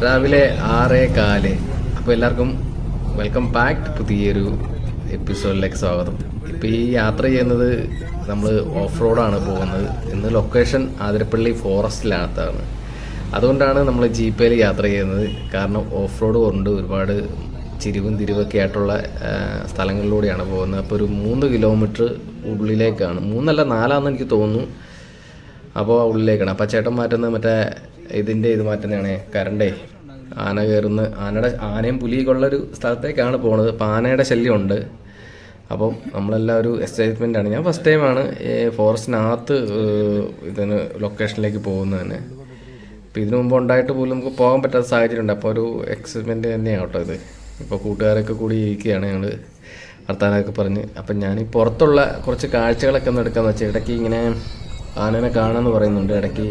രാവിലെ 6:15. അപ്പോൾ എല്ലാവർക്കും വെൽക്കം ബാക്ക്. പുതിയൊരു എപ്പിസോഡിലേക്ക് സ്വാഗതം. ഇപ്പോൾ ഈ യാത്ര ചെയ്യുന്നത് നമ്മൾ ഓഫ് റോഡാണ് പോകുന്നത്. ഇന്ന് ലൊക്കേഷൻ ആതിരപ്പള്ളി ഫോറസ്റ്റിനകത്താണ്. അതുകൊണ്ടാണ് നമ്മൾ ജീപ്പയിൽ യാത്ര ചെയ്യുന്നത്. കാരണം ഓഫ് റോഡ് കൊണ്ട് ഒരുപാട് ചിരിവും തിരിവൊക്കെ ആയിട്ടുള്ള സ്ഥലങ്ങളിലൂടെയാണ് പോകുന്നത്. അപ്പോൾ ഒരു 3 കിലോമീറ്റർ ഉള്ളിലേക്കാണ്, 3 അല്ല 4 എനിക്ക് തോന്നുന്നു. അപ്പോൾ ഉള്ളിലേക്കാണ്. അപ്പോൾ ചേട്ടൻ മാറ്റുന്നത് മറ്റേ ഇതിൻ്റെ ഇത് മാറ്റുന്നതാണ്, കരണ്ടേ. ആന കയറുന്ന ആനയും പുലിയൊക്കെ ഉള്ളൊരു സ്ഥലത്തേക്കാണ് പോകുന്നത്. അപ്പോൾ ആനയുടെ ശല്യമുണ്ട്. അപ്പം നമ്മളെല്ലാം ഒരു എക്സൈറ്റ്മെൻറ്റാണ്. ഞാൻ ഫസ്റ്റ് ടൈമാണ് ഫോറസ്റ്റിനകത്ത് ഇതിന് ലൊക്കേഷനിലേക്ക് പോകുന്നത് തന്നെ. അപ്പോൾ ഇതിനു മുമ്പ് ഉണ്ടായിട്ട് പോലും നമുക്ക് പോകാൻ പറ്റാത്ത സാഹചര്യമുണ്ട്. അപ്പോൾ ഒരു എക്സൈറ്റ്മെൻറ്റ് തന്നെയാണ് കേട്ടോ ഇത്. ഇപ്പോൾ കൂട്ടുകാരൊക്കെ കൂടി ഇരിക്കുകയാണ് ഞങ്ങൾ വർത്താനമൊക്കെ പറഞ്ഞ്. അപ്പം ഞാൻ ഈ പുറത്തുള്ള കുറച്ച് കാഴ്ചകളൊക്കെ ഒന്ന് എടുക്കാമെന്ന് വെച്ചാൽ, ഇടയ്ക്ക് ഇങ്ങനെ ആനനെ കാണാമെന്ന് പറയുന്നുണ്ട് ഇടയ്ക്ക്.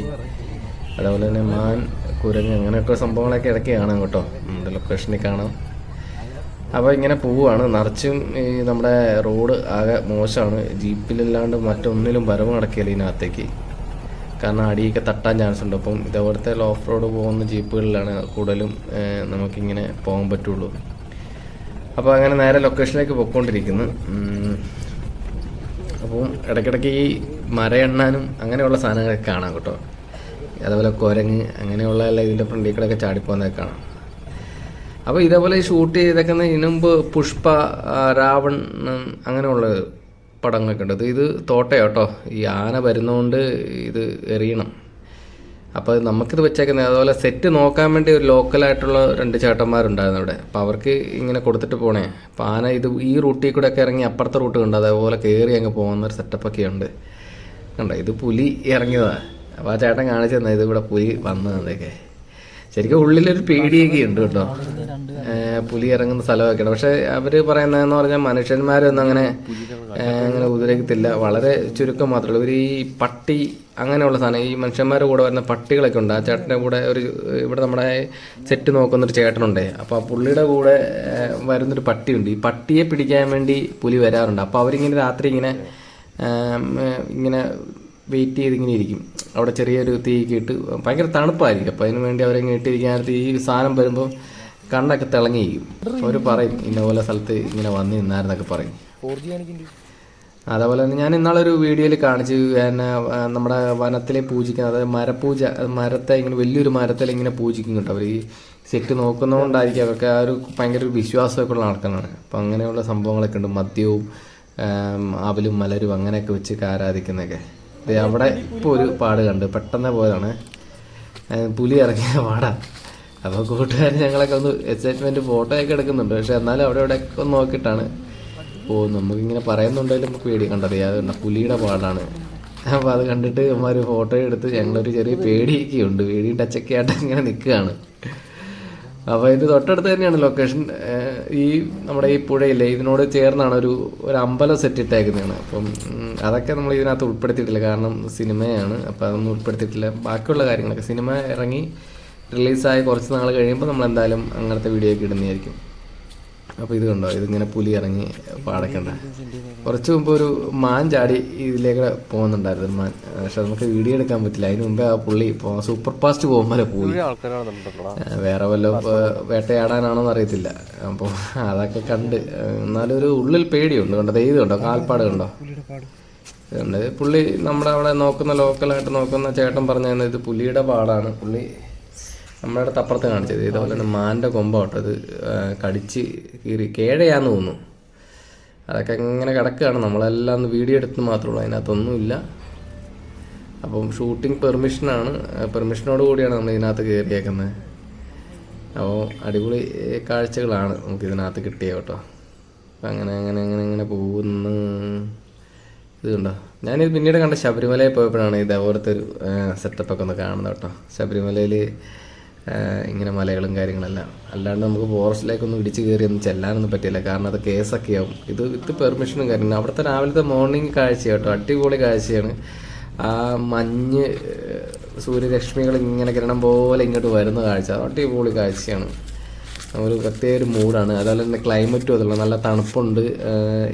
അതുപോലെ തന്നെ മാൻ, കുരങ്ങ്, അങ്ങനെയൊക്കെ സംഭവങ്ങളൊക്കെ ഇടയ്ക്ക് കാണാം കേട്ടോ, നമ്മുടെ ലൊക്കേഷനിൽ കാണാം. അപ്പോൾ ഇങ്ങനെ പോവുകയാണ്. നിറച്ചും ഈ നമ്മുടെ റോഡ് ആകെ മോശമാണ്. ജീപ്പിലല്ലാണ്ട് മറ്റൊന്നിലും വരവ് നടക്കില്ല ഇതിനകത്തേക്ക്. കാരണം അടിയൊക്കെ തട്ടാൻ ചാൻസ് ഉണ്ട്. അപ്പം ഇതേപോലത്തെ ഓഫ് റോഡ് പോകുന്ന ജീപ്പുകളിലാണ് കൂടുതലും നമുക്കിങ്ങനെ പോകാൻ പറ്റുള്ളൂ. അപ്പോൾ അങ്ങനെ നേരെ ലൊക്കേഷനിലേക്ക് പോയിക്കൊണ്ടിരിക്കുന്നു. അപ്പം ഇടയ്ക്കിടയ്ക്ക് ഈ മരയെണ്ണാനും അങ്ങനെയുള്ള സാധനങ്ങളൊക്കെ കാണാം കേട്ടോ. അതേപോലെ കുരങ്ങ്, അങ്ങനെയുള്ള എല്ലാം ഇതിൻ്റെ ഫ്രണ്ടിൽ കൂടെയൊക്കെ ചാടിപ്പോകുന്നതൊക്കെ കാണാം. അപ്പോൾ ഇതേപോലെ ഷൂട്ട് ചെയ്തേക്കുന്ന ഇതിനു മുമ്പ് പുഷ്പ, രാവൺ, അങ്ങനെയുള്ള പടങ്ങളൊക്കെ ഉണ്ട്. ഇത് തോട്ടയോ ഈ ആന വരുന്നതുകൊണ്ട് ഇത് എറിയണം. അപ്പോൾ നമുക്കിത് വെച്ചേക്കുന്നത്. അതുപോലെ സെറ്റ് നോക്കാൻ വേണ്ടി ഒരു ലോക്കലായിട്ടുള്ള 2 ചേട്ടന്മാരുണ്ടായിരുന്നു അവിടെ. അപ്പോൾ അവർക്ക് ഇങ്ങനെ കൊടുത്തിട്ട് പോണേ. അപ്പോൾ ആന ഇത് ഈ റൂട്ടിൽ കൂടെ ഒക്കെ ഇറങ്ങി അപ്പുറത്തെ റൂട്ട് കണ്ടോ, അതേപോലെ കയറി അങ്ങ് പോകുന്നൊരു സെറ്റപ്പൊക്കെ ഉണ്ട്. കണ്ടോ, ഇത് പുലി ഇറങ്ങിയതാണ്. അപ്പോൾ ആ ചേട്ടൻ കാണിച്ചു തന്നെ ഇത് ഇവിടെ പുലി വന്നതൊക്കെ. ശരിക്കും ഉള്ളിലൊരു പേടിയൊക്കെ ഉണ്ട് കേട്ടോ, പുലി ഇറങ്ങുന്ന സ്ഥലമൊക്കെയാണ്. പക്ഷേ അവർ പറയുന്നതെന്ന് പറഞ്ഞാൽ മനുഷ്യന്മാരൊന്നും അങ്ങനെ ഉപദ്രവിക്കത്തില്ല, വളരെ ചുരുക്കം മാത്രമേ ഉള്ളൂ. ഇവർ ഈ പട്ടി അങ്ങനെയുള്ള സാധനം, ഈ മനുഷ്യന്മാരുടെ കൂടെ വരുന്ന പട്ടികളൊക്കെ ഉണ്ട്. ആ ചേട്ടൻ്റെ കൂടെ ഇവിടെ നമ്മുടെ സെറ്റ് നോക്കുന്നൊരു ചേട്ടനുണ്ടേ. അപ്പോൾ ആ പുള്ളിയുടെ കൂടെ വരുന്നൊരു പട്ടിയുണ്ട്. ഈ പട്ടിയെ പിടിക്കാൻ വേണ്ടി പുലി വരാറുണ്ട്. അപ്പോൾ അവരിങ്ങനെ രാത്രി ഇങ്ങനെ വെയിറ്റ് ചെയ്തിങ്ങനെ ഇരിക്കും. അവിടെ ചെറിയൊരു തീയൊക്കെ ഇട്ട്, ഭയങ്കര തണുപ്പായിരിക്കും. അപ്പോൾ അതിന് വേണ്ടി അവരെങ്ങനെ ഇട്ടിരിക്കാനായിട്ട് ഈ സാധനം വരുമ്പോൾ കണ്ണൊക്കെ തിളങ്ങിയിരിക്കും. അവർ പറയും ഇന്നപോലെ സ്ഥലത്ത് ഇങ്ങനെ വന്ന് നിന്നായിരുന്നൊക്കെ പറയും. അതേപോലെ തന്നെ ഞാൻ ഇന്നാളൊരു വീഡിയോയിൽ കാണിച്ചു, നമ്മുടെ വനത്തിലെ പൂജിക്കുന്നത്, അതായത് മരപൂജ. മരത്തെ ഇങ്ങനെ വലിയൊരു മരത്തിൽ ഇങ്ങനെ പൂജിക്കും കേട്ടോ. അവർ ഈ സെറ്റ് നോക്കുന്നതുകൊണ്ടായിരിക്കും അവർക്ക് ആ ഒരു ഭയങ്കര ഒരു വിശ്വാസമൊക്കെ ഉള്ള ആൾക്കാരാണ്. അപ്പോൾ അങ്ങനെയുള്ള സംഭവങ്ങളൊക്കെ ഉണ്ട്. മദ്യവും അവലും മലരും അങ്ങനെയൊക്കെ വെച്ച് ആരാധിക്കുന്നതൊക്കെ. അവിടെ ഇപ്പോൾ ഒരു പാട് കണ്ട് പെട്ടെന്ന് പോയതാണ്, പുലി ഇറങ്ങിയ പാടാണ്. അപ്പോൾ കൂട്ടുകാരൻ ഞങ്ങളൊക്കെ ഒന്ന് എക്സൈറ്റ്മെൻറ്റ് ഫോട്ടോയൊക്കെ എടുക്കുന്നുണ്ട്. പക്ഷെ എന്നാലും അവിടെ ഇവിടെയൊക്കെ ഒന്ന് നോക്കിയിട്ടാണ് പോകുന്നത്. നമുക്കിങ്ങനെ പറയുന്നുണ്ടെങ്കിലും നമുക്ക് പേടി കണ്ടറിയാതെ പുലിയുടെ പാടാണ്. അപ്പോൾ അത് കണ്ടിട്ട് അമ്മമാർ ഫോട്ടോ എടുത്ത് ഞങ്ങളൊരു ചെറിയ പേടിയൊക്കെ ഉണ്ട്, പേടിയും ടച്ചൊക്കെ ആയിട്ട് ഇങ്ങനെ നിൽക്കുകയാണ്. അപ്പോൾ ഇത് തൊട്ടടുത്ത് തന്നെയാണ് ലൊക്കേഷൻ. ഈ നമ്മുടെ ഈ പുഴയില്ലേ, ഇതിനോട് ചേർന്നാണ് ഒരു അമ്പലം സെറ്റ് ഇട്ടേക്കുന്നതാണ്. അപ്പം അതൊക്കെ നമ്മൾ ഇതിനകത്ത് ഉൾപ്പെടുത്തിയിട്ടില്ല, കാരണം സിനിമയാണ്. അപ്പോൾ അതൊന്നും ഉൾപ്പെടുത്തിയിട്ടില്ല. ബാക്കിയുള്ള കാര്യങ്ങളൊക്കെ സിനിമ ഇറങ്ങി റിലീസായി കുറച്ച് നാൾ കഴിയുമ്പോൾ നമ്മൾ എന്തായാലും അങ്ങനത്തെ വീഡിയോ ഒക്കെ ഇടുന്നതായിരിക്കും. അപ്പോൾ ഇത് കണ്ടോ, ഇതിങ്ങനെ പുലി ഇറങ്ങി പാടക്കണ്ട. കുറച്ച് മുമ്പ് ഒരു മാൻ ചാടി ഇതിലേക്ക് പോകുന്നുണ്ടായിരുന്നു, മാൻ. പക്ഷെ നമുക്ക് വീഡിയോ എടുക്കാൻ പറ്റില്ല. അതിന് മുമ്പേ ആ പുള്ളി സൂപ്പർ ഫാസ്റ്റ് പോകുമ്പോൾ പോയി. വേറെ വല്ല വേട്ടയാടാനാണോന്ന് അറിയത്തില്ല. അപ്പോൾ അതൊക്കെ കണ്ട്, എന്നാലും ഒരു ഉള്ളിൽ പേടിയുണ്ട്. കണ്ടോ, ഇത് കണ്ടോ, കാൽപ്പാട് കണ്ടോ. ഇതുണ്ട് പുള്ളി നമ്മുടെ അവിടെ നോക്കുന്ന, ലോക്കലായിട്ട് നോക്കുന്ന ചേട്ടൻ പറഞ്ഞു ഇത് പുലിയുടെ പാടാണ്. പുള്ളി നമ്മുടെ അടുത്ത് അപ്പുറത്ത് കാണിച്ചത്. ഇതുപോലെ തന്നെ മാൻ്റെ കൊമ്പാട്ടോ, ഇത് കടിച്ച് കീറി കേഴയാന്ന് തോന്നുന്നു. അതൊക്കെ ഇങ്ങനെ കിടക്കുകയാണ്. നമ്മളെല്ലാം ഒന്ന് വീഡിയോ എടുത്ത് മാത്രമേ ഉള്ളൂ, അതിനകത്തൊന്നുമില്ല. അപ്പം ഷൂട്ടിംഗ് പെർമിഷനോട് കൂടിയാണ് നമ്മൾ ഇതിനകത്ത് കയറിയേക്കുന്നത്. അപ്പോൾ അടിപൊളി കാഴ്ചകളാണ് നമുക്ക് ഇതിനകത്ത് കിട്ടിയത് കേട്ടോ. അപ്പം അങ്ങനെ പോകുന്നു. ഇത് കണ്ടോ, ഞാനിത് പിന്നീട് കണ്ട ശബരിമലയിൽ പോയപ്പോഴാണ് ഇതേപോലത്തെ ഒരു സെറ്റപ്പൊക്കെ ഒന്ന് കാണുന്നത് കേട്ടോ. ശബരിമലയിൽ ഇങ്ങനെ മലകളും കാര്യങ്ങളെല്ലാം. അല്ലാണ്ട് നമുക്ക് ഫോറസ്റ്റിലേക്കൊന്നും ഇടിച്ച് കയറിയൊന്നും ചെല്ലാനൊന്നും പറ്റില്ല, കാരണം അത് കേസൊക്കെ ആവും. ഇത് വിത്ത് പെർമിഷനും കാര്യങ്ങളും. അവിടുത്തെ രാവിലത്തെ മോർണിംഗ് കാഴ്ച കേട്ടോ, അടിപൊളി കാഴ്ചയാണ്. ആ മഞ്ഞ് സൂര്യരശ്മികൾ ഇങ്ങനെ കിരണം പോലെ ഇങ്ങോട്ട് വരുന്ന കാഴ്ച അടിപൊളി കാഴ്ചയാണ്. ഒരു പ്രത്യേക ഒരു മൂഡാണ്. അതുപോലെ തന്നെ ക്ലൈമറ്റും അതുള്ള നല്ല തണുപ്പുണ്ട്.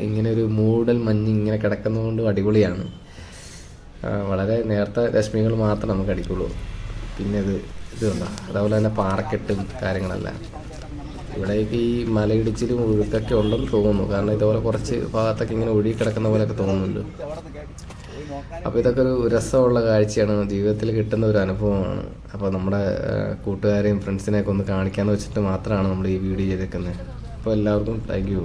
ഇങ്ങനെ ഒരു മൂടൽ മഞ്ഞ് ഇങ്ങനെ കിടക്കുന്നതുകൊണ്ട് അടിപൊളിയാണ്. വളരെ നേർത്ത രശ്മികൾ മാത്രം നമുക്ക് അടിക്കുള്ളൂ. പിന്നെ ഇത് ഇതുണ്ട്. അതുപോലെ തന്നെ പാറക്കെട്ടും കാര്യങ്ങളെല്ലാം. ഇവിടേക്ക് ഈ മലയിടിച്ചിലും ഒഴുക്കൊക്കെ ഉണ്ടെന്ന് തോന്നുന്നു. കാരണം ഇതുപോലെ കുറച്ച് ഭാഗത്തൊക്കെ ഇങ്ങനെ ഒഴുകി കിടക്കുന്ന പോലെയൊക്കെ തോന്നുന്നുണ്ട്. അപ്പോൾ ഇതൊക്കെ ഒരു രസമുള്ള കാഴ്ചയാണ്, ജീവിതത്തിൽ കിട്ടുന്ന ഒരു അനുഭവമാണ്. അപ്പോൾ നമ്മുടെ കൂട്ടുകാരെയും ഫ്രണ്ട്സിനെയൊക്കെ ഒന്ന് കാണിക്കാമെന്ന് വെച്ചിട്ട് മാത്രമാണ് നമ്മൾ ഈ വീഡിയോ ചെയ്തേക്കുന്നത്. അപ്പോൾ എല്ലാവർക്കും താങ്ക് യു.